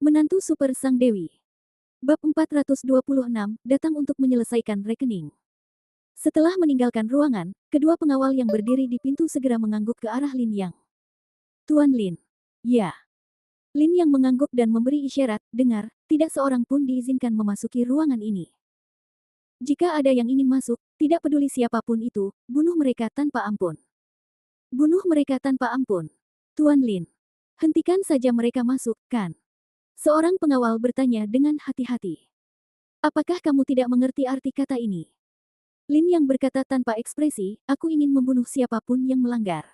Menantu Super Sang Dewi. Bab 426, datang untuk menyelesaikan rekening. Setelah meninggalkan ruangan, kedua pengawal yang berdiri di pintu segera mengangguk ke arah Lin Yang. Tuan Lin. Ya. Lin Yang mengangguk dan memberi isyarat, dengar, tidak seorang pun diizinkan memasuki ruangan ini. Jika ada yang ingin masuk, tidak peduli siapapun itu, bunuh mereka tanpa ampun. Bunuh mereka tanpa ampun. Tuan Lin. Hentikan saja mereka masuk, kan? Seorang pengawal bertanya dengan hati-hati. Apakah kamu tidak mengerti arti kata ini? Lin Yang berkata tanpa ekspresi, aku ingin membunuh siapapun yang melanggar.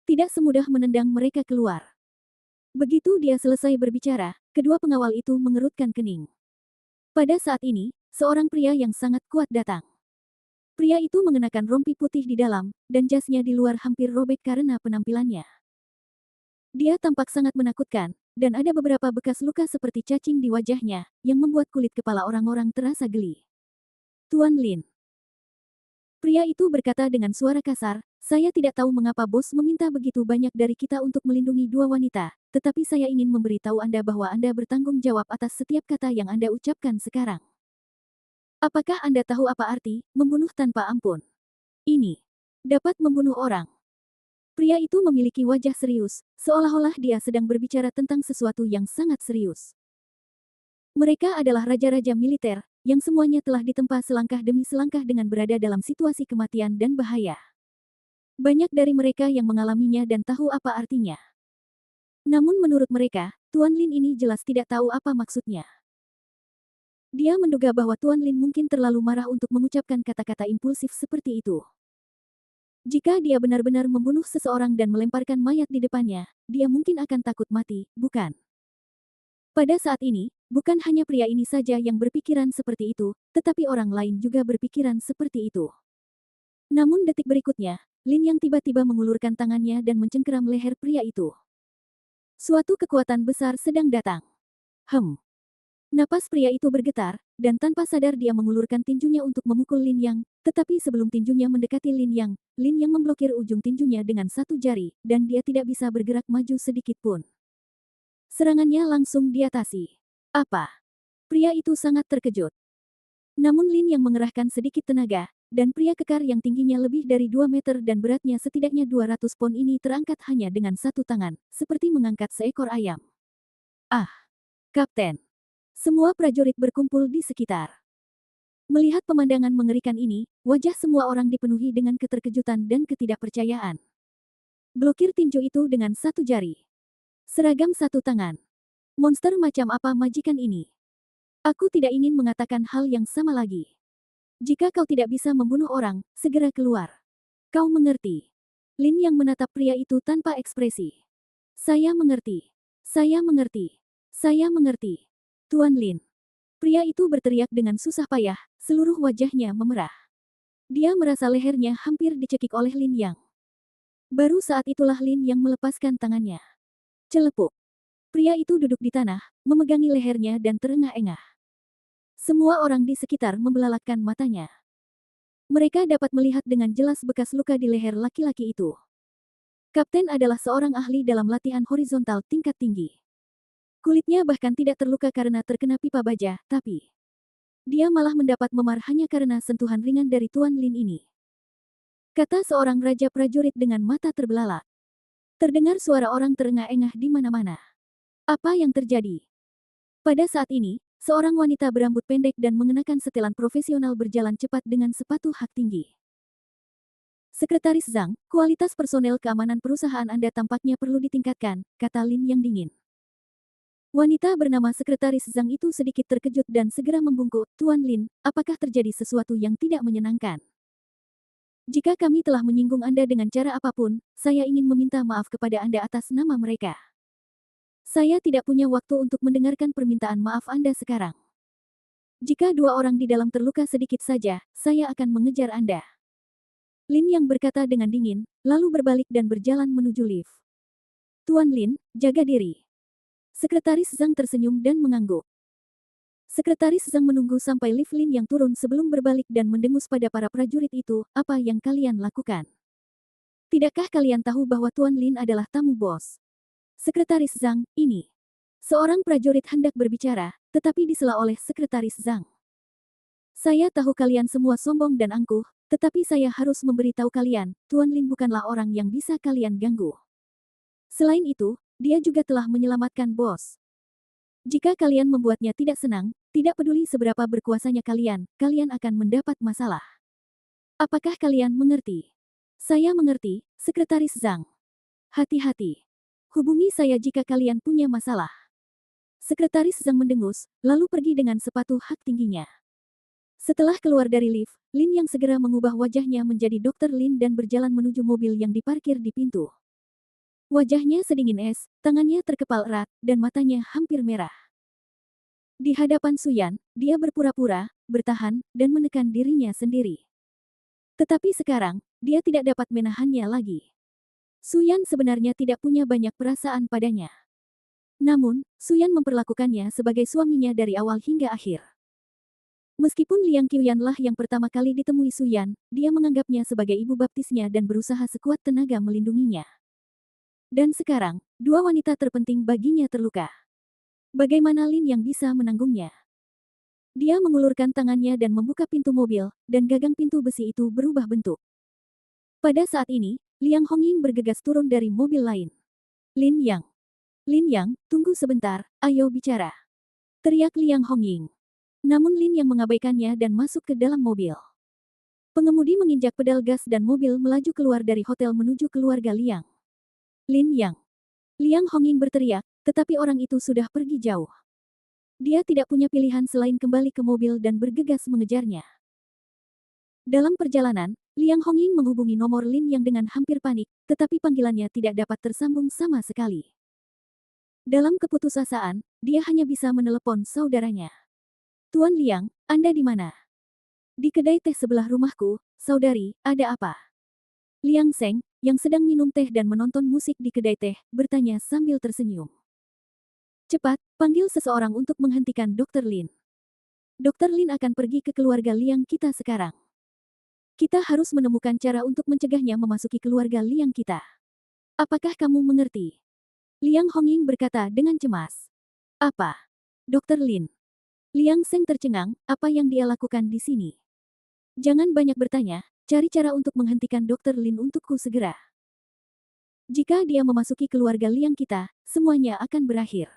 Tidak semudah menendang mereka keluar. Begitu dia selesai berbicara, kedua pengawal itu mengerutkan kening. Pada saat ini, seorang pria yang sangat kuat datang. Pria itu mengenakan rompi putih di dalam, dan jasnya di luar hampir robek karena penampilannya. Dia tampak sangat menakutkan, dan ada beberapa bekas luka seperti cacing di wajahnya, yang membuat kulit kepala orang-orang terasa geli. Tuan Lin. Pria itu berkata dengan suara kasar, saya tidak tahu mengapa bos meminta begitu banyak dari kita untuk melindungi dua wanita, tetapi saya ingin memberitahu Anda bahwa Anda bertanggung jawab atas setiap kata yang Anda ucapkan sekarang. Apakah Anda tahu apa arti membunuh tanpa ampun? Ini dapat membunuh orang. Pria itu memiliki wajah serius, seolah-olah dia sedang berbicara tentang sesuatu yang sangat serius. Mereka adalah raja-raja militer, yang semuanya telah ditempa selangkah demi selangkah dengan berada dalam situasi kematian dan bahaya. Banyak dari mereka yang mengalaminya dan tahu apa artinya. Namun menurut mereka, Tuan Lin ini jelas tidak tahu apa maksudnya. Dia menduga bahwa Tuan Lin mungkin terlalu marah untuk mengucapkan kata-kata impulsif seperti itu. Jika dia benar-benar membunuh seseorang dan melemparkan mayat di depannya, dia mungkin akan takut mati, bukan? Pada saat ini, bukan hanya pria ini saja yang berpikiran seperti itu, tetapi orang lain juga berpikiran seperti itu. Namun detik berikutnya, Lin Yang tiba-tiba mengulurkan tangannya dan mencengkeram leher pria itu. Suatu kekuatan besar sedang datang. Napas pria itu bergetar, dan tanpa sadar dia mengulurkan tinjunya untuk memukul Lin Yang, tetapi sebelum tinjunya mendekati Lin Yang memblokir ujung tinjunya dengan satu jari, dan dia tidak bisa bergerak maju sedikit pun. Serangannya langsung diatasi. Apa? Pria itu sangat terkejut. Namun Lin Yang mengerahkan sedikit tenaga, dan pria kekar yang tingginya lebih dari 2 meter dan beratnya setidaknya 200 pon ini terangkat hanya dengan satu tangan, seperti mengangkat seekor ayam. Ah! Kapten! Semua prajurit berkumpul di sekitar. Melihat pemandangan mengerikan ini, wajah semua orang dipenuhi dengan keterkejutan dan ketidakpercayaan. Blokir tinju itu dengan satu jari. Seragam satu tangan. Monster macam apa majikan ini? Aku tidak ingin mengatakan hal yang sama lagi. Jika kau tidak bisa membunuh orang, segera keluar. Kau mengerti? Lin Yang menatap pria itu tanpa ekspresi. Saya mengerti. Saya mengerti. Saya mengerti. Tuan Lin. Pria itu berteriak dengan susah payah, seluruh wajahnya memerah. Dia merasa lehernya hampir dicekik oleh Lin Yang. Baru saat itulah Lin Yang melepaskan tangannya. Celepuk. Pria itu duduk di tanah, memegangi lehernya dan terengah-engah. Semua orang di sekitar membelalakkan matanya. Mereka dapat melihat dengan jelas bekas luka di leher laki-laki itu. Kapten adalah seorang ahli dalam latihan horizontal tingkat tinggi. Kulitnya bahkan tidak terluka karena terkena pipa baja, tapi dia malah mendapat memar hanya karena sentuhan ringan dari Tuan Lin ini. Kata seorang raja prajurit dengan mata terbelalak. Terdengar suara orang terengah-engah di mana-mana. Apa yang terjadi? Pada saat ini, seorang wanita berambut pendek dan mengenakan setelan profesional berjalan cepat dengan sepatu hak tinggi. Sekretaris Zhang, kualitas personel keamanan perusahaan Anda tampaknya perlu ditingkatkan, kata Lin Yang dingin. Wanita bernama Sekretaris Zhang itu sedikit terkejut dan segera membungkuk, Tuan Lin, apakah terjadi sesuatu yang tidak menyenangkan? Jika kami telah menyinggung Anda dengan cara apapun, saya ingin meminta maaf kepada Anda atas nama mereka. Saya tidak punya waktu untuk mendengarkan permintaan maaf Anda sekarang. Jika dua orang di dalam terluka sedikit saja, saya akan mengejar Anda. Lin Yang berkata dengan dingin, lalu berbalik dan berjalan menuju lift. Tuan Lin, jaga diri. Sekretaris Zhang tersenyum dan mengangguk. Sekretaris Zhang menunggu sampai lift Lin Yang turun sebelum berbalik dan mendengus pada para prajurit itu, apa yang kalian lakukan? Tidakkah kalian tahu bahwa Tuan Lin adalah tamu bos? Sekretaris Zhang, ini. Seorang prajurit hendak berbicara, tetapi disela oleh Sekretaris Zhang. Saya tahu kalian semua sombong dan angkuh, tetapi saya harus memberitahu kalian, Tuan Lin bukanlah orang yang bisa kalian ganggu. Selain itu, dia juga telah menyelamatkan bos. Jika kalian membuatnya tidak senang, tidak peduli seberapa berkuasanya kalian, kalian akan mendapat masalah. Apakah kalian mengerti? Saya mengerti, Sekretaris Zhang. Hati-hati. Hubungi saya jika kalian punya masalah. Sekretaris Zhang mendengus, lalu pergi dengan sepatu hak tingginya. Setelah keluar dari lift, Lin yang segera mengubah wajahnya menjadi Dr. Lin dan berjalan menuju mobil yang diparkir di pintu. Wajahnya sedingin es, tangannya terkepal erat, dan matanya hampir merah. Di hadapan Suyan, dia berpura-pura, bertahan, dan menekan dirinya sendiri. Tetapi sekarang, dia tidak dapat menahannya lagi. Suyan sebenarnya tidak punya banyak perasaan padanya. Namun, Suyan memperlakukannya sebagai suaminya dari awal hingga akhir. Meskipun Liang Qiuyanlah yang pertama kali ditemui Suyan, dia menganggapnya sebagai ibu baptisnya dan berusaha sekuat tenaga melindunginya. Dan sekarang, dua wanita terpenting baginya terluka. Bagaimana Lin yang bisa menanggungnya? Dia mengulurkan tangannya dan membuka pintu mobil, dan gagang pintu besi itu berubah bentuk. Pada saat ini, Liang Hongying bergegas turun dari mobil lain. Lin Yang. Lin Yang, tunggu sebentar, ayo bicara. Teriak Liang Hongying. Namun Lin Yang mengabaikannya dan masuk ke dalam mobil. Pengemudi menginjak pedal gas dan mobil melaju keluar dari hotel menuju keluarga Liang. Lin Yang. Liang Hongying berteriak, tetapi orang itu sudah pergi jauh. Dia tidak punya pilihan selain kembali ke mobil dan bergegas mengejarnya. Dalam perjalanan, Liang Hongying menghubungi nomor Lin Yang dengan hampir panik, tetapi panggilannya tidak dapat tersambung sama sekali. Dalam keputusasaan, dia hanya bisa menelepon saudaranya. Tuan Liang, Anda di mana? Di kedai teh sebelah rumahku, saudari, ada apa? Liang Seng, yang sedang minum teh dan menonton musik di kedai teh, bertanya sambil tersenyum. Cepat, panggil seseorang untuk menghentikan Dr. Lin. Dr. Lin akan pergi ke keluarga Liang kita sekarang. Kita harus menemukan cara untuk mencegahnya memasuki keluarga Liang kita. Apakah kamu mengerti? Liang Hongying berkata dengan cemas. Apa? Dr. Lin. Liang Seng tercengang, apa yang dia lakukan di sini? Jangan banyak bertanya, cari cara untuk menghentikan Dr. Lin untukku segera. Jika dia memasuki keluarga Liang kita, semuanya akan berakhir.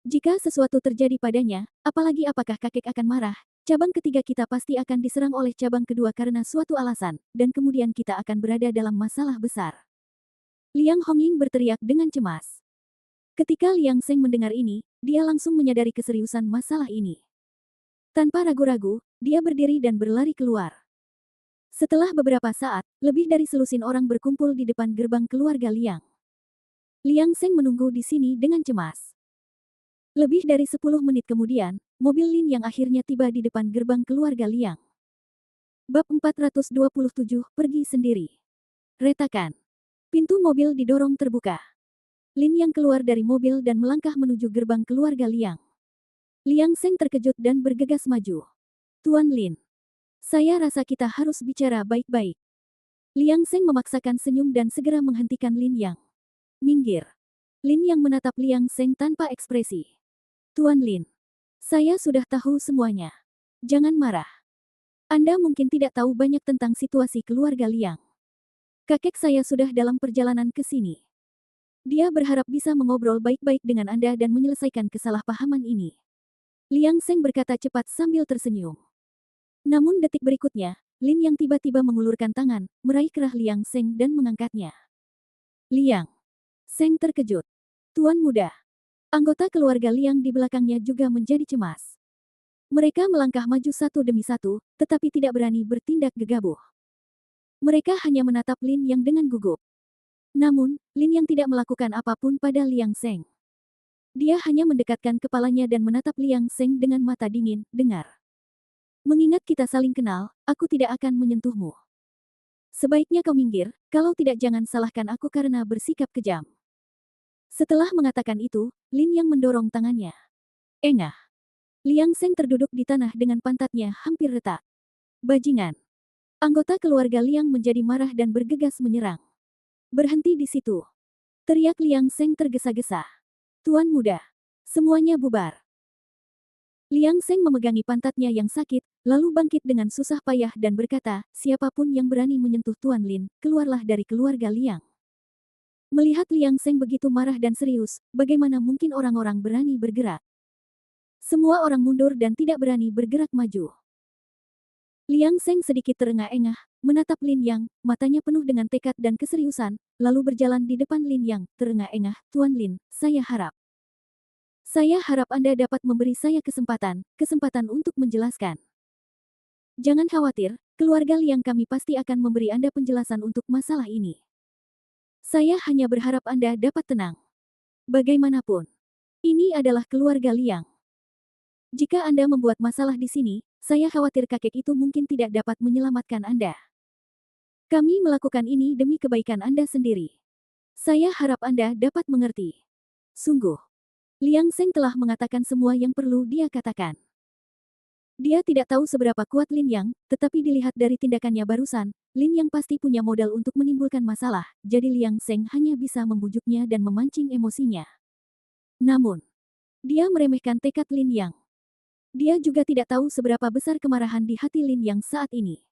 Jika sesuatu terjadi padanya, apalagi apakah kakek akan marah, cabang ketiga kita pasti akan diserang oleh cabang kedua karena suatu alasan, dan kemudian kita akan berada dalam masalah besar. Liang Hongying berteriak dengan cemas. Ketika Liang Seng mendengar ini, dia langsung menyadari keseriusan masalah ini. Tanpa ragu-ragu, dia berdiri dan berlari keluar. Setelah beberapa saat, lebih dari selusin orang berkumpul di depan gerbang keluarga Liang. Liang Seng menunggu di sini dengan cemas. Lebih dari 10 menit kemudian, mobil Lin yang akhirnya tiba di depan gerbang keluarga Liang. Bab 427, pergi sendiri. Retakan. Pintu mobil didorong terbuka. Lin yang keluar dari mobil dan melangkah menuju gerbang keluarga Liang. Liang Seng terkejut dan bergegas maju. Tuan Lin. Saya rasa kita harus bicara baik-baik. Liang Seng memaksakan senyum dan segera menghentikan Lin Yang. Minggir. Lin Yang menatap Liang Seng tanpa ekspresi. Tuan Lin. Saya sudah tahu semuanya. Jangan marah. Anda mungkin tidak tahu banyak tentang situasi keluarga Liang. Kakek saya sudah dalam perjalanan ke sini. Dia berharap bisa mengobrol baik-baik dengan Anda dan menyelesaikan kesalahpahaman ini. Liang Seng berkata cepat sambil tersenyum. Namun detik berikutnya, Lin Yang tiba-tiba mengulurkan tangan, meraih kerah Liang Seng dan mengangkatnya. Liang Seng terkejut. Tuan muda. Anggota keluarga Liang di belakangnya juga menjadi cemas. Mereka melangkah maju satu demi satu, tetapi tidak berani bertindak gegabah. Mereka hanya menatap Lin Yang dengan gugup. Namun, Lin Yang tidak melakukan apapun pada Liang Seng. Dia hanya mendekatkan kepalanya dan menatap Liang Seng dengan mata dingin, dengar. Mengingat kita saling kenal, aku tidak akan menyentuhmu. Sebaiknya kau minggir, kalau tidak jangan salahkan aku karena bersikap kejam. Setelah mengatakan itu, Lin Yang mendorong tangannya. Engah. Liang Seng terduduk di tanah dengan pantatnya hampir retak. Bajingan. Anggota keluarga Liang menjadi marah dan bergegas menyerang. Berhenti di situ. Teriak Liang Seng tergesa-gesa. Tuan muda. Semuanya bubar. Liang Seng memegangi pantatnya yang sakit, lalu bangkit dengan susah payah dan berkata, siapapun yang berani menyentuh Tuan Lin, keluarlah dari keluarga Liang. Melihat Liang Seng begitu marah dan serius, bagaimana mungkin orang-orang berani bergerak? Semua orang mundur dan tidak berani bergerak maju. Liang Seng sedikit terengah-engah, menatap Lin Yang, matanya penuh dengan tekad dan keseriusan, lalu berjalan di depan Lin Yang, terengah-engah, Tuan Lin, saya harap Anda dapat memberi saya kesempatan untuk menjelaskan. Jangan khawatir, keluarga Liang kami pasti akan memberi Anda penjelasan untuk masalah ini. Saya hanya berharap Anda dapat tenang. Bagaimanapun, ini adalah keluarga Liang. Jika Anda membuat masalah di sini, saya khawatir kakek itu mungkin tidak dapat menyelamatkan Anda. Kami melakukan ini demi kebaikan Anda sendiri. Saya harap Anda dapat mengerti. Sungguh, Liang Seng telah mengatakan semua yang perlu dia katakan. Dia tidak tahu seberapa kuat Lin Yang, tetapi dilihat dari tindakannya barusan, Lin Yang pasti punya modal untuk menimbulkan masalah, jadi Liang Seng hanya bisa membujuknya dan memancing emosinya. Namun, dia meremehkan tekad Lin Yang. Dia juga tidak tahu seberapa besar kemarahan di hati Lin Yang saat ini.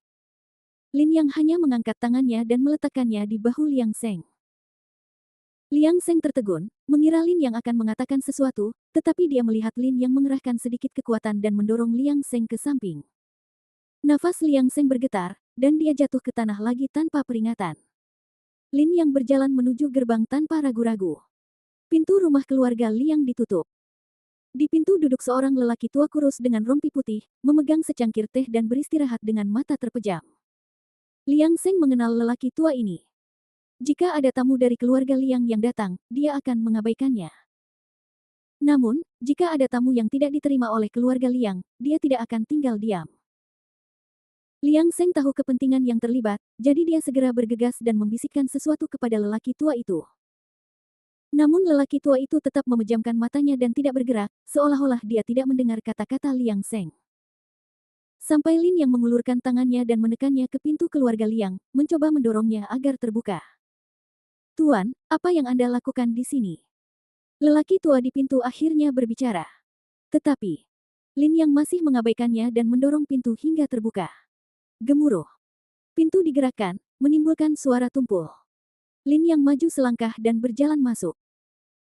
Lin Yang hanya mengangkat tangannya dan meletakkannya di bahu Liang Seng. Liang Seng tertegun, mengira Lin Yang akan mengatakan sesuatu, tetapi dia melihat Lin Yang mengerahkan sedikit kekuatan dan mendorong Liang Seng ke samping. Nafas Liang Seng bergetar, dan dia jatuh ke tanah lagi tanpa peringatan. Lin Yang berjalan menuju gerbang tanpa ragu-ragu. Pintu rumah keluarga Liang ditutup. Di pintu duduk seorang lelaki tua kurus dengan rompi putih, memegang secangkir teh dan beristirahat dengan mata terpejam. Liang Seng mengenal lelaki tua ini. Jika ada tamu dari keluarga Liang yang datang, dia akan mengabaikannya. Namun, jika ada tamu yang tidak diterima oleh keluarga Liang, dia tidak akan tinggal diam. Liang Seng tahu kepentingan yang terlibat, jadi dia segera bergegas dan membisikkan sesuatu kepada lelaki tua itu. Namun lelaki tua itu tetap memejamkan matanya dan tidak bergerak, seolah-olah dia tidak mendengar kata-kata Liang Seng. Sampai Lin yang mengulurkan tangannya dan menekannya ke pintu keluarga Liang, mencoba mendorongnya agar terbuka. Tuan, apa yang Anda lakukan di sini? Lelaki tua di pintu akhirnya berbicara. Tetapi, Lin yang masih mengabaikannya dan mendorong pintu hingga terbuka. Gemuruh. Pintu digerakkan, menimbulkan suara tumpul. Lin yang maju selangkah dan berjalan masuk.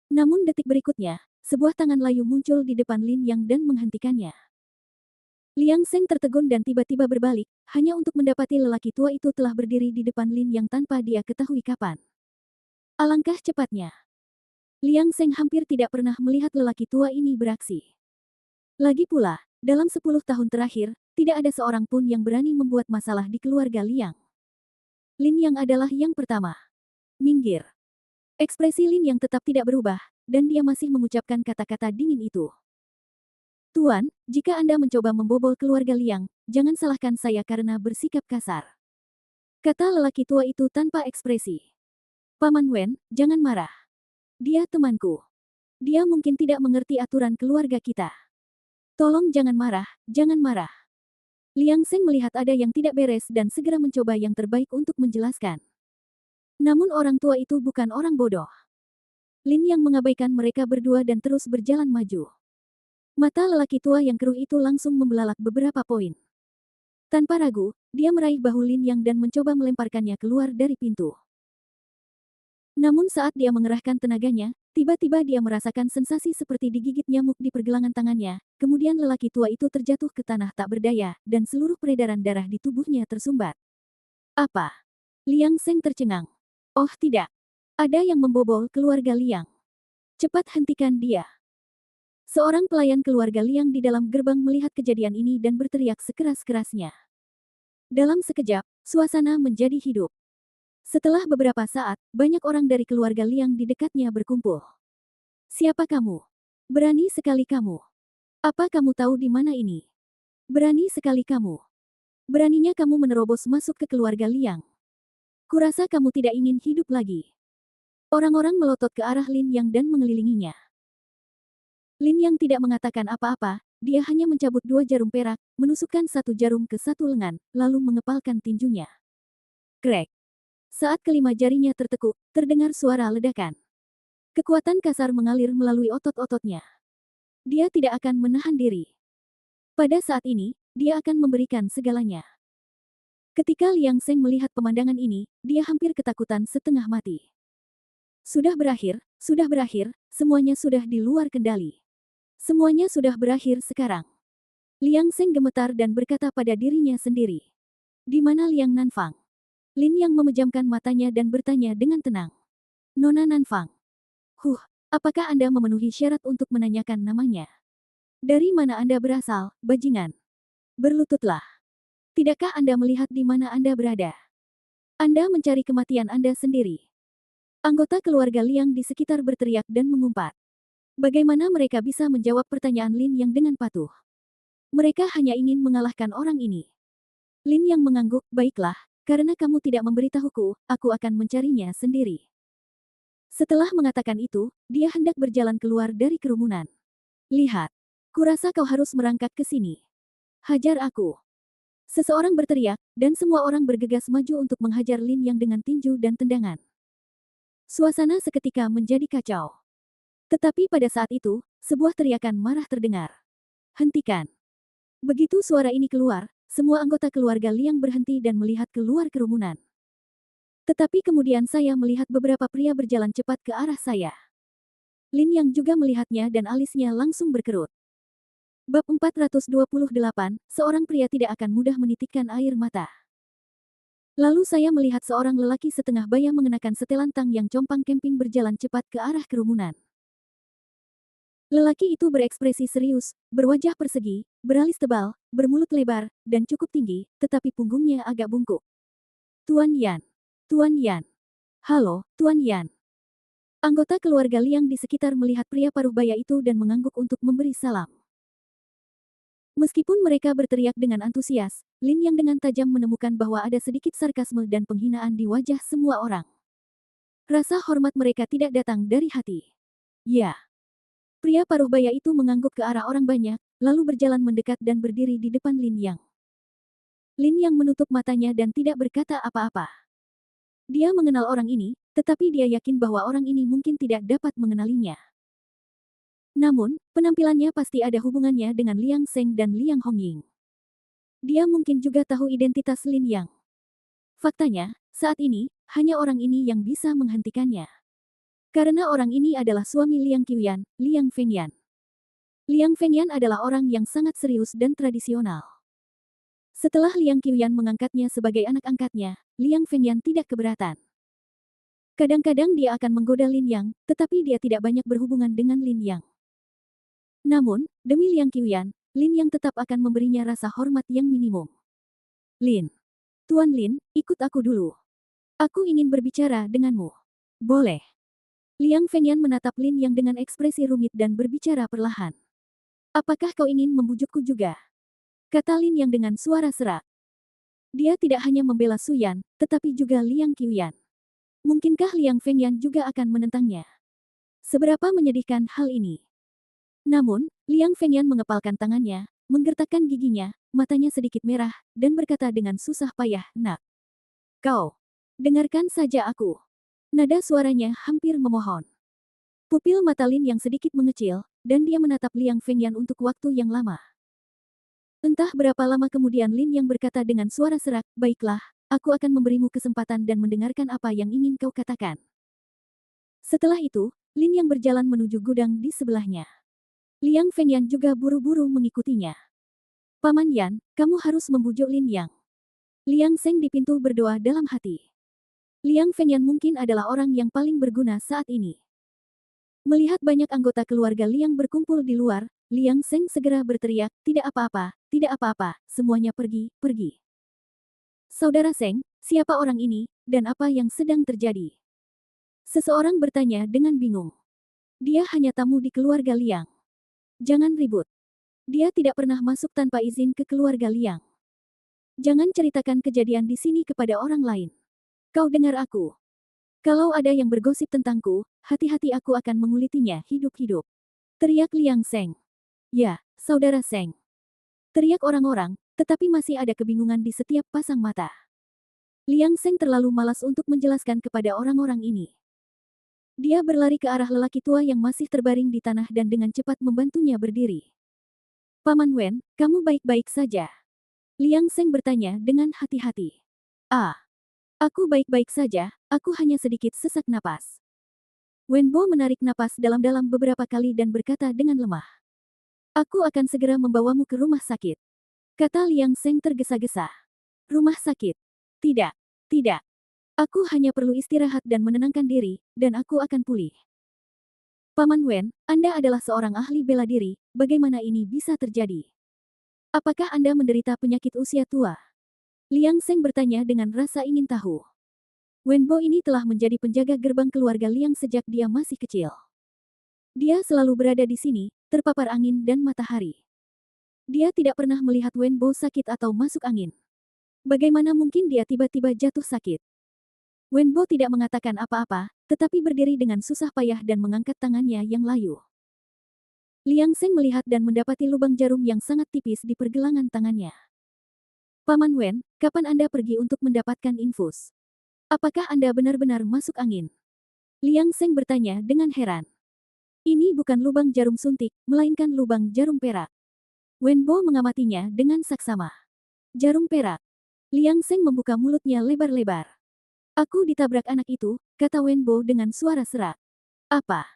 Namun detik berikutnya, sebuah tangan layu muncul di depan Lin Yang dan menghentikannya. Liang Seng tertegun dan tiba-tiba berbalik, hanya untuk mendapati lelaki tua itu telah berdiri di depan Lin Yang tanpa dia ketahui kapan. Alangkah cepatnya. Liang Seng hampir tidak pernah melihat lelaki tua ini beraksi. Lagi pula, dalam 10 tahun terakhir, tidak ada seorang pun yang berani membuat masalah di keluarga Liang. Lin Yang adalah yang pertama. Minggir. Ekspresi Lin yang tetap tidak berubah, dan dia masih mengucapkan kata-kata dingin itu. Tuan, jika Anda mencoba membobol keluarga Liang, jangan salahkan saya karena bersikap kasar. Kata lelaki tua itu tanpa ekspresi. Paman Wen, jangan marah. Dia temanku. Dia mungkin tidak mengerti aturan keluarga kita. Tolong jangan marah, jangan marah. Liang Seng melihat ada yang tidak beres dan segera mencoba yang terbaik untuk menjelaskan. Namun orang tua itu bukan orang bodoh. Lin yang mengabaikan mereka berdua dan terus berjalan maju. Mata lelaki tua yang keruh itu langsung membelalak beberapa poin. Tanpa ragu, dia meraih bahu Lin Yang dan mencoba melemparkannya keluar dari pintu. Namun saat dia mengerahkan tenaganya, tiba-tiba dia merasakan sensasi seperti digigit nyamuk di pergelangan tangannya, kemudian lelaki tua itu terjatuh ke tanah tak berdaya, dan seluruh peredaran darah di tubuhnya tersumbat. Apa? Liang Seng tercengang. Oh tidak. Ada yang membobol keluarga Liang. Cepat hentikan dia. Seorang pelayan keluarga Liang di dalam gerbang melihat kejadian ini dan berteriak sekeras-kerasnya. Dalam sekejap, suasana menjadi hidup. Setelah beberapa saat, banyak orang dari keluarga Liang di dekatnya berkumpul. Siapa kamu? Berani sekali kamu. Apa kamu tahu di mana ini? Berani sekali kamu. Beraninya kamu menerobos masuk ke keluarga Liang. Kurasa kamu tidak ingin hidup lagi. Orang-orang melotot ke arah Lin Yang dan mengelilinginya. Lin Yang tidak mengatakan apa-apa, dia hanya mencabut 2 jarum perak, menusukkan 1 jarum ke 1 lengan, lalu mengepalkan tinjunya. Krek. Saat kelima jarinya tertekuk, terdengar suara ledakan. Kekuatan kasar mengalir melalui otot-ototnya. Dia tidak akan menahan diri. Pada saat ini, dia akan memberikan segalanya. Ketika Liang Seng melihat pemandangan ini, dia hampir ketakutan setengah mati. Sudah berakhir, semuanya sudah di luar kendali. Semuanya sudah berakhir sekarang. Liang Seng gemetar dan berkata pada dirinya sendiri. Di mana Liang Nanfang? Lin Yang memejamkan matanya dan bertanya dengan tenang. Nona Nanfang. Apakah Anda memenuhi syarat untuk menanyakan namanya? Dari mana Anda berasal, bajingan? Berlututlah. Tidakkah Anda melihat di mana Anda berada? Anda mencari kematian Anda sendiri. Anggota keluarga Liang di sekitar berteriak dan mengumpat. Bagaimana mereka bisa menjawab pertanyaan Lin Yang dengan patuh? Mereka hanya ingin mengalahkan orang ini. Lin Yang mengangguk, baiklah, karena kamu tidak memberitahuku, aku akan mencarinya sendiri. Setelah mengatakan itu, dia hendak berjalan keluar dari kerumunan. Lihat, kurasa kau harus merangkak ke sini. Hajar aku. Seseorang berteriak, dan semua orang bergegas maju untuk menghajar Lin Yang dengan tinju dan tendangan. Suasana seketika menjadi kacau. Tetapi pada saat itu, sebuah teriakan marah terdengar. Hentikan. Begitu suara ini keluar, semua anggota keluarga Liang berhenti dan melihat keluar kerumunan. Tetapi kemudian saya melihat beberapa pria berjalan cepat ke arah saya. Lin Yang juga melihatnya dan alisnya langsung berkerut. Bab 428, seorang pria tidak akan mudah menitikkan air mata. Lalu saya melihat seorang lelaki setengah baya mengenakan setelan tang yang compang camping berjalan cepat ke arah kerumunan. Lelaki itu berekspresi serius, berwajah persegi, beralis tebal, bermulut lebar, dan cukup tinggi, tetapi punggungnya agak bungkuk. Tuan Yan. Tuan Yan. Halo, Tuan Yan. Anggota keluarga Liang di sekitar melihat pria paruh baya itu dan mengangguk untuk memberi salam. Meskipun mereka berteriak dengan antusias, Lin Yang dengan tajam menemukan bahwa ada sedikit sarkasme dan penghinaan di wajah semua orang. Rasa hormat mereka tidak datang dari hati. Ya. Pria paruh baya itu mengangguk ke arah orang banyak, lalu berjalan mendekat dan berdiri di depan Lin Yang. Lin Yang menutup matanya dan tidak berkata apa-apa. Dia mengenal orang ini, tetapi dia yakin bahwa orang ini mungkin tidak dapat mengenalinya. Namun, penampilannya pasti ada hubungannya dengan Liang Seng dan Liang Hongying. Dia mungkin juga tahu identitas Lin Yang. Faktanya, saat ini, hanya orang ini yang bisa menghentikannya. Karena orang ini adalah suami Liang Qiuyan, Liang Fengyan. Liang Fengyan adalah orang yang sangat serius dan tradisional. Setelah Liang Qiuyan mengangkatnya sebagai anak angkatnya, Liang Fengyan tidak keberatan. Kadang-kadang dia akan menggoda Lin Yang, tetapi dia tidak banyak berhubungan dengan Lin Yang. Namun, demi Liang Qiuyan, Lin Yang tetap akan memberinya rasa hormat yang minimum. Lin. Tuan Lin, ikut aku dulu. Aku ingin berbicara denganmu. Boleh. Liang Fengyan menatap Lin Yang dengan ekspresi rumit dan berbicara perlahan. Apakah kau ingin membujukku juga? Kata Lin Yang dengan suara serak. Dia tidak hanya membela Su Yan, tetapi juga Liang Qiuyan. Mungkinkah Liang Fengyan juga akan menentangnya? Seberapa menyedihkan hal ini? Namun, Liang Fengyan mengepalkan tangannya, menggertakkan giginya, matanya sedikit merah, dan berkata dengan susah payah, "Nak. Kau. Dengarkan saja aku." Nada suaranya hampir memohon. Pupil mata Lin yang sedikit mengecil, dan dia menatap Liang Fengyan untuk waktu yang lama. Entah berapa lama kemudian Lin yang berkata dengan suara serak, "Baiklah, aku akan memberimu kesempatan dan mendengarkan apa yang ingin kau katakan." Setelah itu, Lin yang berjalan menuju gudang di sebelahnya. Liang Fengyan juga buru-buru mengikutinya. Paman Yan, kamu harus membujuk Lin Yang. Liang Seng di pintu berdoa dalam hati. Liang Fengyan mungkin adalah orang yang paling berguna saat ini. Melihat banyak anggota keluarga Liang berkumpul di luar, Liang Seng segera berteriak, tidak apa-apa, semuanya pergi, pergi. Saudara Seng, siapa orang ini, dan apa yang sedang terjadi? Seseorang bertanya dengan bingung. Dia hanya tamu di keluarga Liang. Jangan ribut. Dia tidak pernah masuk tanpa izin ke keluarga Liang. Jangan ceritakan kejadian di sini kepada orang lain. Kau dengar aku. Kalau ada yang bergosip tentangku, hati-hati aku akan mengulitinya hidup-hidup. Teriak Liang Seng. Ya, saudara Seng. Teriak orang-orang, tetapi masih ada kebingungan di setiap pasang mata. Liang Seng terlalu malas untuk menjelaskan kepada orang-orang ini. Dia berlari ke arah lelaki tua yang masih terbaring di tanah dan dengan cepat membantunya berdiri. Paman Wen, kamu baik-baik saja? Liang Seng bertanya dengan hati-hati. Ah, aku baik-baik saja, aku hanya sedikit sesak napas. Wenbo menarik napas dalam-dalam beberapa kali dan berkata dengan lemah. Aku akan segera membawamu ke rumah sakit. Kata Liang Seng tergesa-gesa. Rumah sakit? Tidak, tidak. Aku hanya perlu istirahat dan menenangkan diri, dan aku akan pulih. Paman Wen, Anda adalah seorang ahli bela diri, bagaimana ini bisa terjadi? Apakah Anda menderita penyakit usia tua? Liang Seng bertanya dengan rasa ingin tahu. Wenbo ini telah menjadi penjaga gerbang keluarga Liang sejak dia masih kecil. Dia selalu berada di sini, terpapar angin dan matahari. Dia tidak pernah melihat Wenbo sakit atau masuk angin. Bagaimana mungkin dia tiba-tiba jatuh sakit? Wenbo tidak mengatakan apa-apa, tetapi berdiri dengan susah payah dan mengangkat tangannya yang layu. Liang Seng melihat dan mendapati lubang jarum yang sangat tipis di pergelangan tangannya. Paman Wen, kapan Anda pergi untuk mendapatkan infus? Apakah Anda benar-benar masuk angin? Liang Seng bertanya dengan heran. Ini bukan lubang jarum suntik, melainkan lubang jarum perak. Wenbo mengamatinya dengan saksama. Jarum perak. Liang Seng membuka mulutnya lebar-lebar. Aku ditabrak anak itu, kata Wenbo dengan suara serak. Apa?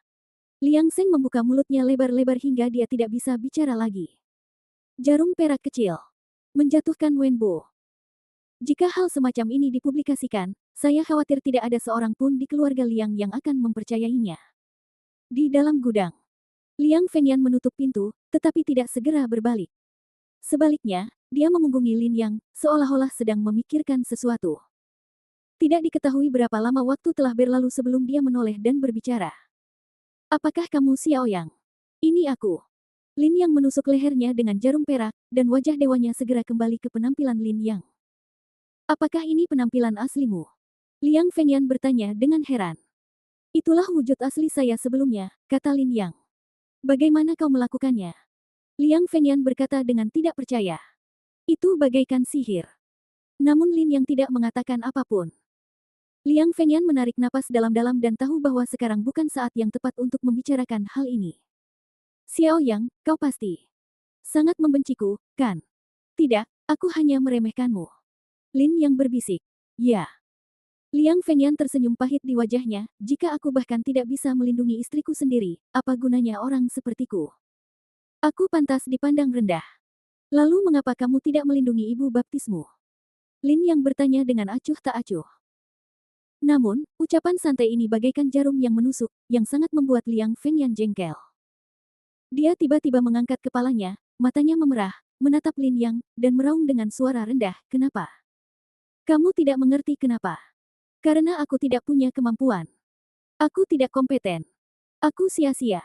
Liang Seng membuka mulutnya lebar-lebar hingga dia tidak bisa bicara lagi. Jarum perak kecil. Menjatuhkan Wenbo. Jika hal semacam ini dipublikasikan, saya khawatir tidak ada seorang pun di keluarga Liang yang akan mempercayainya. Di dalam gudang, Liang Fengyan menutup pintu, tetapi tidak segera berbalik. Sebaliknya, dia memunggungi Lin Yang, seolah-olah sedang memikirkan sesuatu. Tidak diketahui berapa lama waktu telah berlalu sebelum dia menoleh dan berbicara. Apakah kamu Xiao Yang? Ini aku. Lin Yang menusuk lehernya dengan jarum perak, dan wajah dewanya segera kembali ke penampilan Lin Yang. Apakah ini penampilan aslimu? Liang Fengyan bertanya dengan heran. Itulah wujud asli saya sebelumnya, kata Lin Yang. Bagaimana kau melakukannya? Liang Fengyan berkata dengan tidak percaya. Itu bagaikan sihir. Namun Lin Yang tidak mengatakan apapun. Liang Fengyan menarik napas dalam-dalam dan tahu bahwa sekarang bukan saat yang tepat untuk membicarakan hal ini. Xiao Yang, kau pasti sangat membenciku, kan? Tidak, aku hanya meremehkanmu. Lin Yang berbisik. Ya. Liang Fengyan tersenyum pahit di wajahnya, jika aku bahkan tidak bisa melindungi istriku sendiri, apa gunanya orang sepertiku? Aku pantas dipandang rendah. Lalu mengapa kamu tidak melindungi ibu baptismu? Lin Yang bertanya dengan acuh tak acuh. Namun, ucapan santai ini bagaikan jarum yang menusuk, yang sangat membuat Liang Fengyan jengkel. Dia tiba-tiba mengangkat kepalanya, matanya memerah, menatap Lin Yang, dan meraung dengan suara rendah, kenapa? Kamu tidak mengerti kenapa? Karena aku tidak punya kemampuan. Aku tidak kompeten. Aku sia-sia.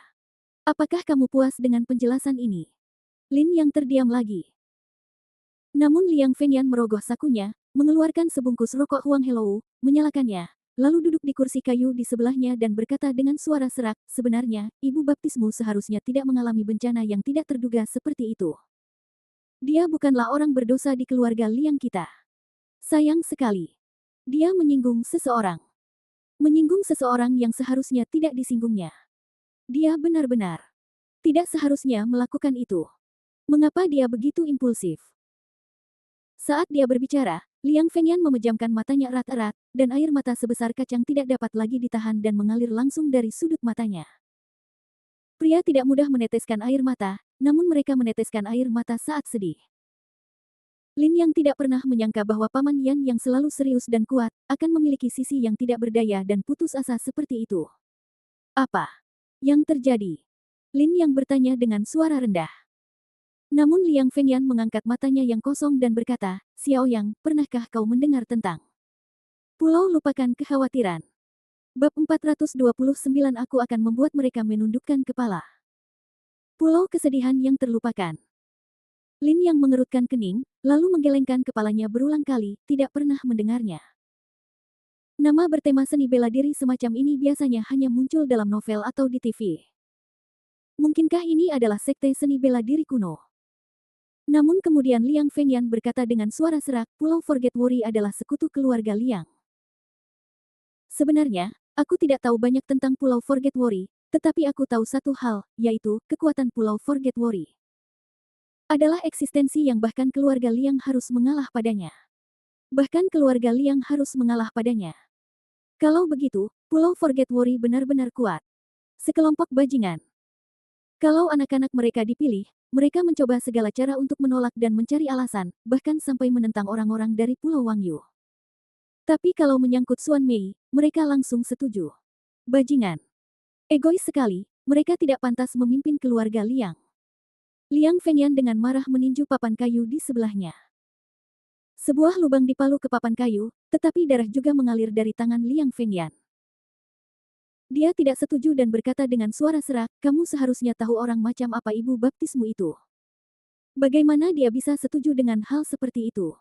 Apakah kamu puas dengan penjelasan ini? Lin Yang terdiam lagi. Namun Liang Fengyan merogoh sakunya, mengeluarkan sebungkus rokok Huang Helou, menyalakannya, lalu duduk di kursi kayu di sebelahnya dan berkata dengan suara serak, sebenarnya, ibu baptismu seharusnya tidak mengalami bencana yang tidak terduga seperti itu. Dia bukanlah orang berdosa di keluarga Liang kita. Sayang sekali. Dia menyinggung seseorang. Menyinggung seseorang yang seharusnya tidak disinggungnya. Dia benar-benar tidak seharusnya melakukan itu. Mengapa dia begitu impulsif? Saat dia berbicara, Liang Fengyan memejamkan matanya erat-erat, dan air mata sebesar kacang tidak dapat lagi ditahan dan mengalir langsung dari sudut matanya. Pria tidak mudah meneteskan air mata, namun mereka meneteskan air mata saat sedih. Lin Yang tidak pernah menyangka bahwa Paman Yan yang selalu serius dan kuat, akan memiliki sisi yang tidak berdaya dan putus asa seperti itu. Apa yang terjadi? Lin Yang bertanya dengan suara rendah. Namun Liang Fengyan mengangkat matanya yang kosong dan berkata, Xiao Yang, pernahkah kau mendengar tentang Pulau Lupakan Kekhawatiran? Bab 429 Aku akan membuat mereka menundukkan kepala. Pulau Kesedihan yang Terlupakan. Lin Yang mengerutkan kening, lalu menggelengkan kepalanya berulang kali, tidak pernah mendengarnya. Nama bertema seni bela diri semacam ini biasanya hanya muncul dalam novel atau di TV. Mungkinkah ini adalah sekte seni bela diri kuno? Namun kemudian Liang Fengyan berkata dengan suara serak, Pulau Forget Worry adalah sekutu keluarga Liang. Sebenarnya, Aku tidak tahu banyak tentang Pulau Forget Worry, tetapi aku tahu satu hal, yaitu kekuatan Pulau Forget Worry adalah eksistensi yang bahkan keluarga Liang harus mengalah padanya. Bahkan keluarga Liang harus mengalah padanya. Kalau begitu, Pulau Forget Worry benar-benar kuat. Sekelompok bajingan. Kalau anak-anak mereka dipilih, mereka mencoba segala cara untuk menolak dan mencari alasan, bahkan sampai menentang orang-orang dari Pulau Wangyu. Tapi kalau menyangkut Suan Mei, mereka langsung setuju. Bajingan. Egois sekali, mereka tidak pantas memimpin keluarga Liang. Liang Fengyan dengan marah meninju papan kayu di sebelahnya. Sebuah lubang dipalu ke papan kayu, tetapi darah juga mengalir dari tangan Liang Fengyan. Dia tidak setuju dan berkata dengan suara serak, "Kamu seharusnya tahu orang macam apa ibu baptismu itu. Bagaimana dia bisa setuju dengan hal seperti itu?"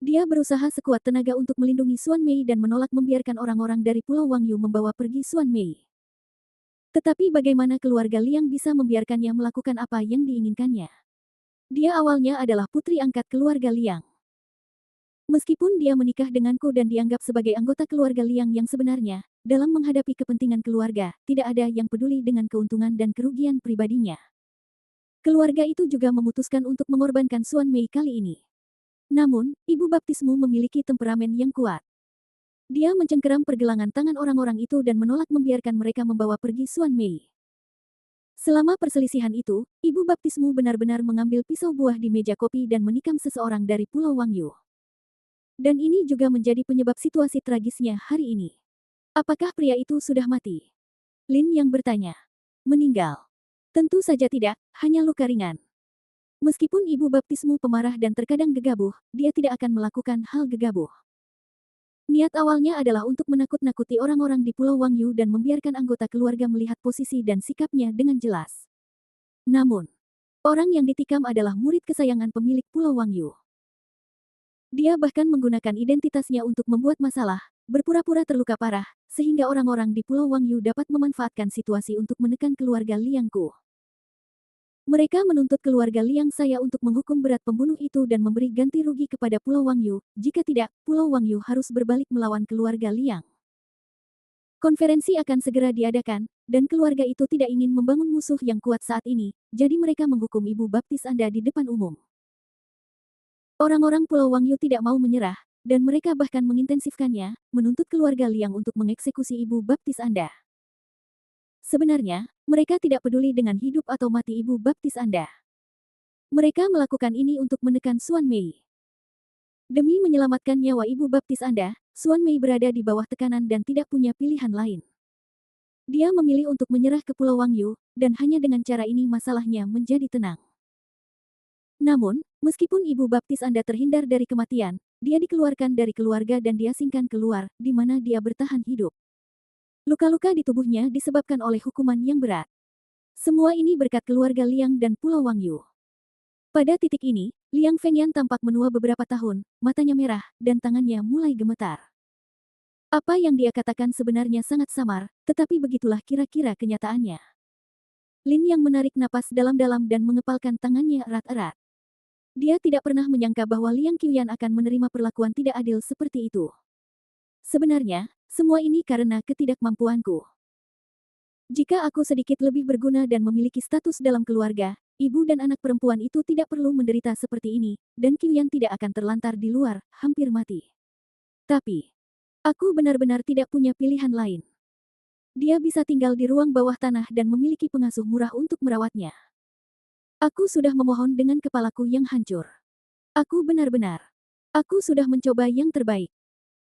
Dia berusaha sekuat tenaga untuk melindungi Suan Mei dan menolak membiarkan orang-orang dari Pulau Wangyu membawa pergi Suan Mei. Tetapi bagaimana keluarga Liang bisa membiarkannya melakukan apa yang diinginkannya? Dia awalnya adalah putri angkat keluarga Liang. Meskipun dia menikah denganku dan dianggap sebagai anggota keluarga Liang yang sebenarnya, dalam menghadapi kepentingan keluarga, tidak ada yang peduli dengan keuntungan dan kerugian pribadinya. Keluarga itu juga memutuskan untuk mengorbankan Suan Mei kali ini. Namun, ibu baptismu memiliki temperamen yang kuat. Dia mencengkeram pergelangan tangan orang-orang itu dan menolak membiarkan mereka membawa pergi Suan Mei. Selama perselisihan itu, ibu baptismu benar-benar mengambil pisau buah di meja kopi dan menikam seseorang dari Pulau Wangyu. Dan ini juga menjadi penyebab situasi tragisnya hari ini. Apakah pria itu sudah mati? Lin yang bertanya. Meninggal. Tentu saja tidak, hanya luka ringan. Meskipun ibu baptismu pemarah dan terkadang gegabah, dia tidak akan melakukan hal gegabah. Niat awalnya adalah untuk menakut-nakuti orang-orang di Pulau Wangyu dan membiarkan anggota keluarga melihat posisi dan sikapnya dengan jelas. Namun, orang yang ditikam adalah murid kesayangan pemilik Pulau Wangyu. Dia bahkan menggunakan identitasnya untuk membuat masalah, berpura-pura terluka parah, sehingga orang-orang di Pulau Wangyu dapat memanfaatkan situasi untuk menekan keluarga Liangku. Mereka menuntut keluarga Liang saya untuk menghukum berat pembunuh itu dan memberi ganti rugi kepada Pulau Wangyu, jika tidak, Pulau Wangyu harus berbalik melawan keluarga Liang. Konferensi akan segera diadakan, dan keluarga itu tidak ingin membangun musuh yang kuat saat ini, jadi mereka menghukum ibu baptis Anda di depan umum. Orang-orang Pulau Wangyu tidak mau menyerah, dan mereka bahkan mengintensifkannya, menuntut keluarga Liang untuk mengeksekusi ibu baptis Anda. Sebenarnya, mereka tidak peduli dengan hidup atau mati ibu baptis Anda. Mereka melakukan ini untuk menekan Suan Mei. Demi menyelamatkan nyawa ibu baptis Anda, Suan Mei berada di bawah tekanan dan tidak punya pilihan lain. Dia memilih untuk menyerah ke Pulau Wangyu, dan hanya dengan cara ini masalahnya menjadi tenang. Namun, meskipun ibu baptis Anda terhindar dari kematian, dia dikeluarkan dari keluarga dan diasingkan keluar, di mana dia bertahan hidup. Luka-luka di tubuhnya disebabkan oleh hukuman yang berat. Semua ini berkat keluarga Liang dan Pulau Wangyu. Pada titik ini, Liang Fengyan tampak menua beberapa tahun, matanya merah, dan tangannya mulai gemetar. Apa yang dia katakan sebenarnya sangat samar, tetapi begitulah kira-kira kenyataannya. Lin yang menarik napas dalam-dalam dan mengepalkan tangannya erat-erat. Dia tidak pernah menyangka bahwa Liang Qiuyan akan menerima perlakuan tidak adil seperti itu. Sebenarnya, semua ini karena ketidakmampuanku. Jika aku sedikit lebih berguna dan memiliki status dalam keluarga, ibu dan anak perempuan itu tidak perlu menderita seperti ini, dan Qiuyan tidak akan terlantar di luar, hampir mati. Tapi, aku benar-benar tidak punya pilihan lain. Dia bisa tinggal di ruang bawah tanah dan memiliki pengasuh murah untuk merawatnya. Aku sudah memohon dengan kepalaku yang hancur. Aku benar-benar. Aku sudah mencoba yang terbaik.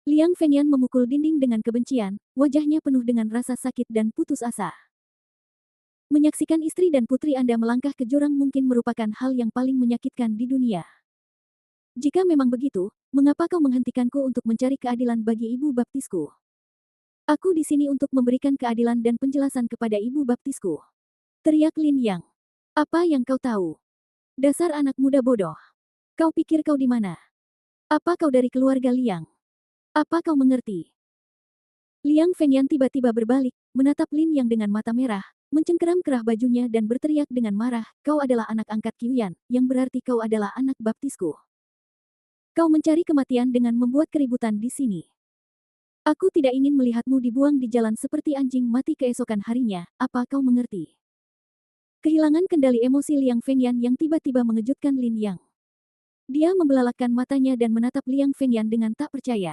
Liang Fengyan memukul dinding dengan kebencian, wajahnya penuh dengan rasa sakit dan putus asa. Menyaksikan istri dan putri Anda melangkah ke jurang mungkin merupakan hal yang paling menyakitkan di dunia. Jika memang begitu, mengapa kau menghentikanku untuk mencari keadilan bagi ibu baptisku? Aku di sini untuk memberikan keadilan dan penjelasan kepada ibu baptisku. Teriak Lin Yang. Apa yang kau tahu? Dasar anak muda bodoh. Kau pikir kau di mana? Apa kau dari keluarga Liang? Apa kau mengerti? Liang Fengyan tiba-tiba berbalik, menatap Lin Yang dengan mata merah, mencengkeram kerah bajunya dan berteriak dengan marah, kau adalah anak angkat Qiuyan, yang berarti kau adalah anak baptisku. Kau mencari kematian dengan membuat keributan di sini. Aku tidak ingin melihatmu dibuang di jalan seperti anjing mati keesokan harinya, apa kau mengerti? Kehilangan kendali emosi Liang Fengyan yang tiba-tiba mengejutkan Lin Yang. Dia membelalakkan matanya dan menatap Liang Fengyan dengan tak percaya.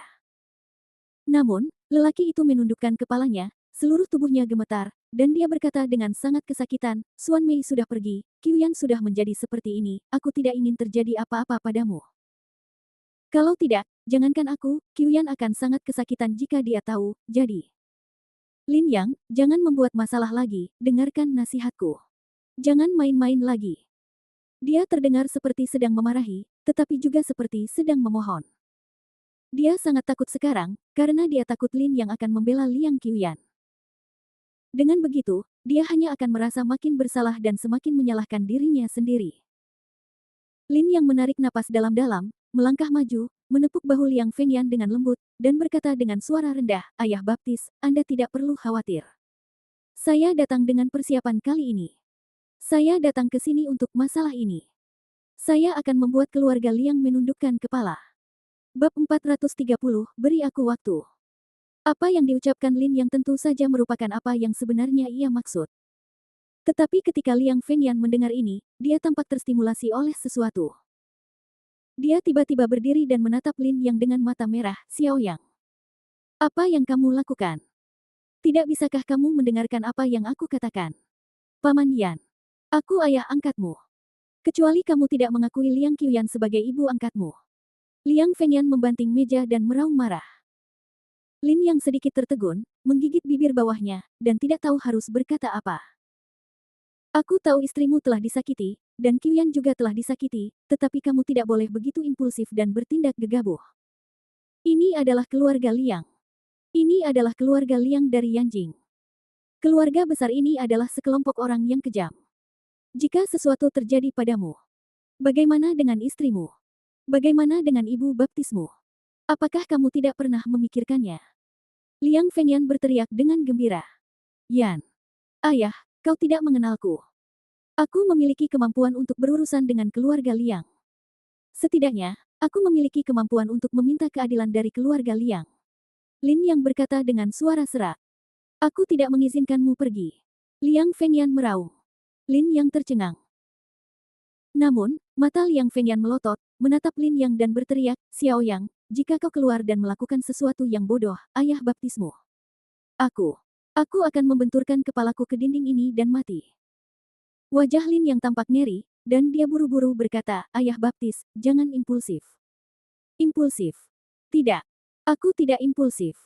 Namun, lelaki itu menundukkan kepalanya, seluruh tubuhnya gemetar, dan dia berkata dengan sangat kesakitan, Xuan Mei sudah pergi, Qiuyan sudah menjadi seperti ini, aku tidak ingin terjadi apa-apa padamu. Kalau tidak, jangankan aku, Qiuyan akan sangat kesakitan jika dia tahu, jadi. Lin Yang, jangan membuat masalah lagi, dengarkan nasihatku. Jangan main-main lagi. Dia terdengar seperti sedang memarahi, tetapi juga seperti sedang memohon. Dia sangat takut sekarang, karena dia takut Lin Yang akan membela Liang Qiuyan. Dengan begitu, dia hanya akan merasa makin bersalah dan semakin menyalahkan dirinya sendiri. Lin Yang menarik napas dalam-dalam, melangkah maju, menepuk bahu Liang Fengyan dengan lembut, dan berkata dengan suara rendah, Ayah Baptis, Anda tidak perlu khawatir. Saya datang dengan persiapan kali ini. Saya datang ke sini untuk masalah ini. Saya akan membuat keluarga Liang menundukkan kepala. Bab 430, beri aku waktu. Apa yang diucapkan Lin Yang tentu saja merupakan apa yang sebenarnya ia maksud. Tetapi ketika Liang Fengyan mendengar ini, dia tampak terstimulasi oleh sesuatu. Dia tiba-tiba berdiri dan menatap Lin Yang dengan mata merah, Xiaoyang. Apa yang kamu lakukan? Tidak bisakah kamu mendengarkan apa yang aku katakan? Paman Yan. Aku ayah angkatmu. Kecuali kamu tidak mengakui Liang Qiuyan sebagai ibu angkatmu. Liang Fengyan membanting meja dan meraung marah. Lin Yang sedikit tertegun, menggigit bibir bawahnya, dan tidak tahu harus berkata apa. Aku tahu istrimu telah disakiti, dan Qiuyan juga telah disakiti, tetapi kamu tidak boleh begitu impulsif dan bertindak gegabah. Ini adalah keluarga Liang. Ini adalah keluarga Liang dari Yanjing. Keluarga besar ini adalah sekelompok orang yang kejam. Jika sesuatu terjadi padamu, bagaimana dengan istrimu? Bagaimana dengan ibu baptismu? Apakah kamu tidak pernah memikirkannya? Liang Fengyan berteriak dengan gembira. Yan. Ayah, kau tidak mengenalku. Aku memiliki kemampuan untuk berurusan dengan keluarga Liang. Setidaknya, aku memiliki kemampuan untuk meminta keadilan dari keluarga Liang. Lin Yang berkata dengan suara serak. Aku tidak mengizinkanmu pergi. Liang Fengyan meraung. Lin Yang tercengang. Namun, mata Liang Fengyan melotot, menatap Lin Yang dan berteriak, Xiaoyang, jika kau keluar dan melakukan sesuatu yang bodoh, ayah baptismu. Aku akan membenturkan kepalaku ke dinding ini dan mati. Wajah Lin Yang tampak ngeri, dan dia buru-buru berkata, Ayah Baptis, jangan impulsif. Impulsif. Tidak. Aku tidak impulsif.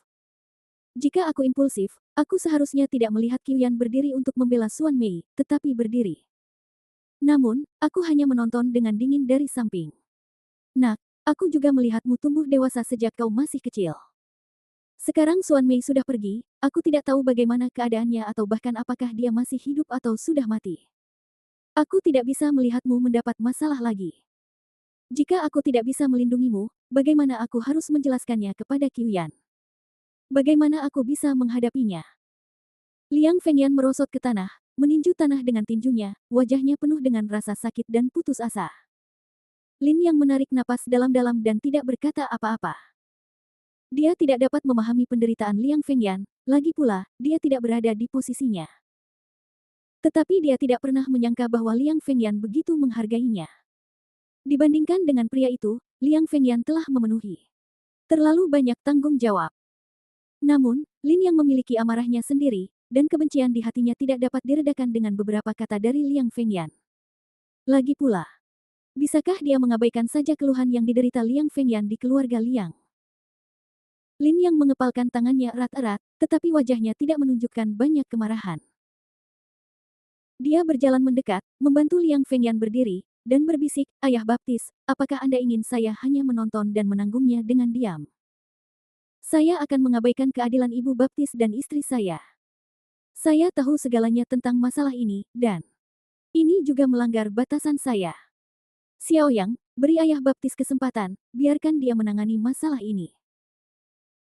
Jika aku impulsif, aku seharusnya tidak melihat Qiuyan berdiri untuk membela Xuan Mei, tetapi berdiri. Namun, aku hanya menonton dengan dingin dari samping. Nak, aku juga melihatmu tumbuh dewasa sejak kau masih kecil. Sekarang Xuan Mei sudah pergi, aku tidak tahu bagaimana keadaannya atau bahkan apakah dia masih hidup atau sudah mati. Aku tidak bisa melihatmu mendapat masalah lagi. Jika aku tidak bisa melindungimu, bagaimana aku harus menjelaskannya kepada Qiuyan? Bagaimana aku bisa menghadapinya? Liang Fengyan merosot ke tanah, meninju tanah dengan tinjunya, wajahnya penuh dengan rasa sakit dan putus asa. Lin Yang menarik napas dalam-dalam dan tidak berkata apa-apa. Dia tidak dapat memahami penderitaan Liang Fengyan, lagi pula, dia tidak berada di posisinya. Tetapi dia tidak pernah menyangka bahwa Liang Fengyan begitu menghargainya. Dibandingkan dengan pria itu, Liang Fengyan telah memenuhi terlalu banyak tanggung jawab. Namun, Lin Yang memiliki amarahnya sendiri, dan kebencian di hatinya tidak dapat diredakan dengan beberapa kata dari Liang Fengyan. Lagi pula, bisakah dia mengabaikan saja keluhan yang diderita Liang Fengyan di keluarga Liang? Lin Yang mengepalkan tangannya erat-erat, tetapi wajahnya tidak menunjukkan banyak kemarahan. Dia berjalan mendekat, membantu Liang Fengyan berdiri, dan berbisik, Ayah Baptis, apakah Anda ingin saya hanya menonton dan menanggungnya dengan diam? Saya akan mengabaikan keadilan Ibu Baptis dan istri saya. Saya tahu segalanya tentang masalah ini, dan ini juga melanggar batasan saya. Xiaoyang, beri Ayah Baptis kesempatan, biarkan dia menangani masalah ini.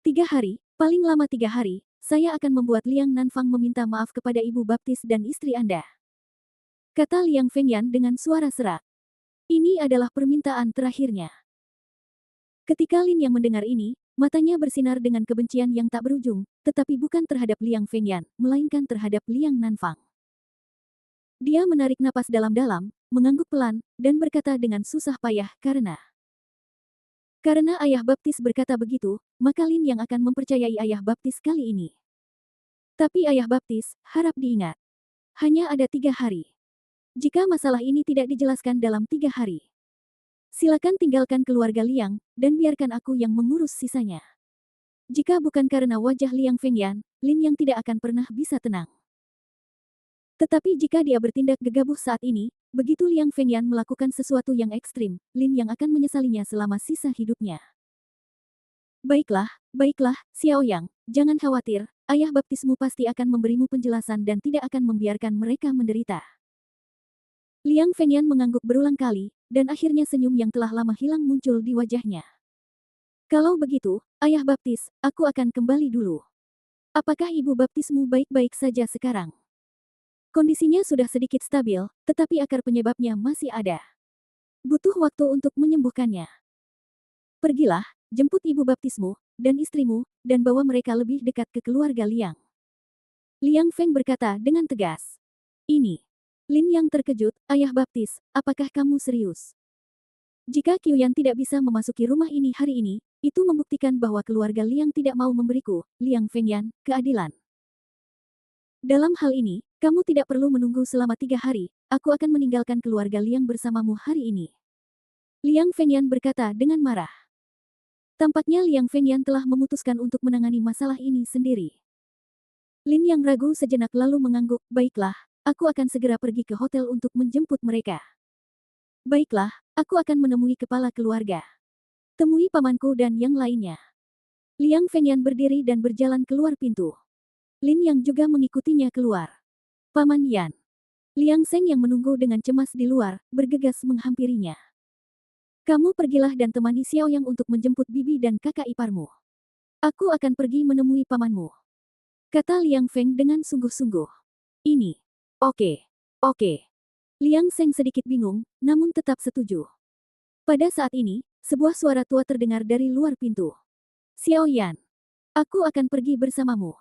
3 hari, paling lama 3 hari, saya akan membuat Liang Nanfang meminta maaf kepada Ibu Baptis dan istri Anda. Kata Liang Fengyan dengan suara serak. Ini adalah permintaan terakhirnya. Ketika Lin Yang mendengar ini, matanya bersinar dengan kebencian yang tak berujung, tetapi bukan terhadap Liang Fengyan, melainkan terhadap Liang Nanfang. Dia menarik napas dalam-dalam, mengangguk pelan, dan berkata dengan susah payah karena ayah baptis berkata begitu, maka Lin Yang akan mempercayai ayah baptis kali ini. Tapi ayah baptis, harap diingat. Hanya ada 3 hari. Jika masalah ini tidak dijelaskan dalam 3 hari, silakan tinggalkan keluarga Liang, dan biarkan aku yang mengurus sisanya. Jika bukan karena wajah Liang Fengyan, Lin Yang tidak akan pernah bisa tenang. Tetapi jika dia bertindak gegabah saat ini, begitu Liang Fengyan melakukan sesuatu yang ekstrim, Lin Yang akan menyesalinya selama sisa hidupnya. Baiklah, baiklah, Xiao Yang, jangan khawatir, ayah baptismu pasti akan memberimu penjelasan dan tidak akan membiarkan mereka menderita. Liang Fengyan mengangguk berulang kali, dan akhirnya senyum yang telah lama hilang muncul di wajahnya. Kalau begitu, ayah baptis, aku akan kembali dulu. Apakah ibu baptismu baik-baik saja sekarang? Kondisinya sudah sedikit stabil, tetapi akar penyebabnya masih ada. Butuh waktu untuk menyembuhkannya. Pergilah, jemput ibu baptismu, dan istrimu, dan bawa mereka lebih dekat ke keluarga Liang. Liang Feng berkata dengan tegas. Ini. Lin Yang terkejut, ayah baptis, apakah kamu serius? Jika Qiuyan tidak bisa memasuki rumah ini hari ini, itu membuktikan bahwa keluarga Liang tidak mau memberiku, Liang Fengyan, keadilan. Dalam hal ini, kamu tidak perlu menunggu selama 3 hari, aku akan meninggalkan keluarga Liang bersamamu hari ini. Liang Fengyan berkata dengan marah. Tampaknya Liang Fengyan telah memutuskan untuk menangani masalah ini sendiri. Lin Yang ragu sejenak lalu mengangguk, baiklah, aku akan segera pergi ke hotel untuk menjemput mereka. Baiklah, aku akan menemui kepala keluarga. Temui pamanku dan yang lainnya. Liang Fengyan berdiri dan berjalan keluar pintu. Lin Yang juga mengikutinya keluar. Paman Yan. Liang Seng yang menunggu dengan cemas di luar, bergegas menghampirinya. Kamu pergilah dan temani Xiao Yang untuk menjemput bibi dan kakak iparmu. Aku akan pergi menemui pamanmu. Kata Liang Feng dengan sungguh-sungguh. Ini. Oke. Liang Seng sedikit bingung, namun tetap setuju. Pada saat ini, sebuah suara tua terdengar dari luar pintu. Xiao Yan. Aku akan pergi bersamamu.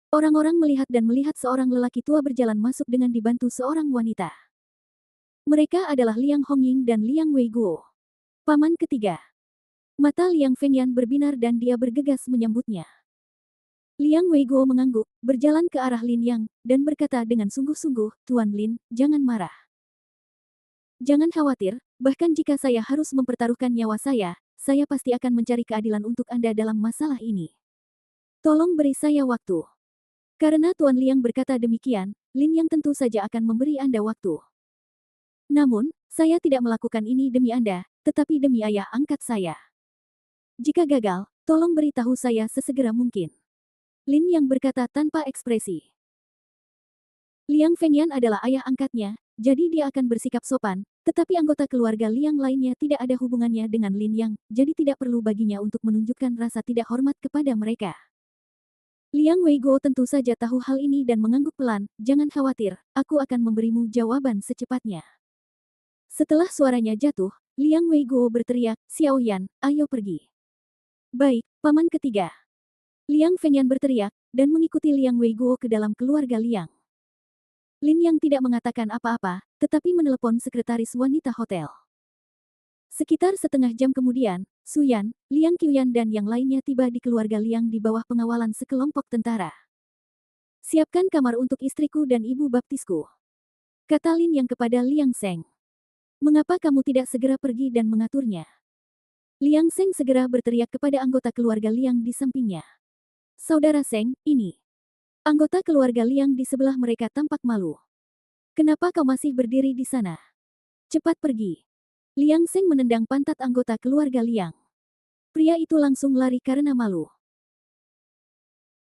Orang-orang melihat dan melihat seorang lelaki tua berjalan masuk dengan dibantu seorang wanita. Mereka adalah Liang Hongying dan Liang Weiguo. Paman ketiga. Mata Liang Fengyan berbinar dan dia bergegas menyambutnya. Liang Weiguo mengangguk, berjalan ke arah Lin Yang, dan berkata dengan sungguh-sungguh, Tuan Lin, jangan marah. Jangan khawatir, bahkan jika saya harus mempertaruhkan nyawa saya pasti akan mencari keadilan untuk Anda dalam masalah ini. Tolong beri saya waktu. Karena Tuan Liang berkata demikian, Lin Yang tentu saja akan memberi Anda waktu. Namun, saya tidak melakukan ini demi Anda, tetapi demi ayah angkat saya. Jika gagal, tolong beritahu saya sesegera mungkin. Lin Yang berkata tanpa ekspresi. Liang Fengyan adalah ayah angkatnya, jadi dia akan bersikap sopan, tetapi anggota keluarga Liang lainnya tidak ada hubungannya dengan Lin Yang, jadi tidak perlu baginya untuk menunjukkan rasa tidak hormat kepada mereka. Liang Weiguo tentu saja tahu hal ini dan mengangguk pelan, jangan khawatir, aku akan memberimu jawaban secepatnya. Setelah suaranya jatuh, Liang Weiguo berteriak, Xiao Yan, ayo pergi. Baik, paman ketiga. Liang Fengyan berteriak, dan mengikuti Liang Weiguo ke dalam keluarga Liang. Lin Yang tidak mengatakan apa-apa, tetapi menelepon sekretaris wanita hotel. Sekitar setengah jam kemudian, Su Yan, Liang Qiuyan dan yang lainnya tiba di keluarga Liang di bawah pengawalan sekelompok tentara. Siapkan kamar untuk istriku dan ibu baptisku. Kata Lin Yang kepada Liang Seng. Mengapa kamu tidak segera pergi dan mengaturnya? Liang Seng segera berteriak kepada anggota keluarga Liang di sampingnya. Saudara Seng, ini. Anggota keluarga Liang di sebelah mereka tampak malu. Kenapa kau masih berdiri di sana? Cepat pergi. Liang Seng menendang pantat anggota keluarga Liang. Pria itu langsung lari karena malu.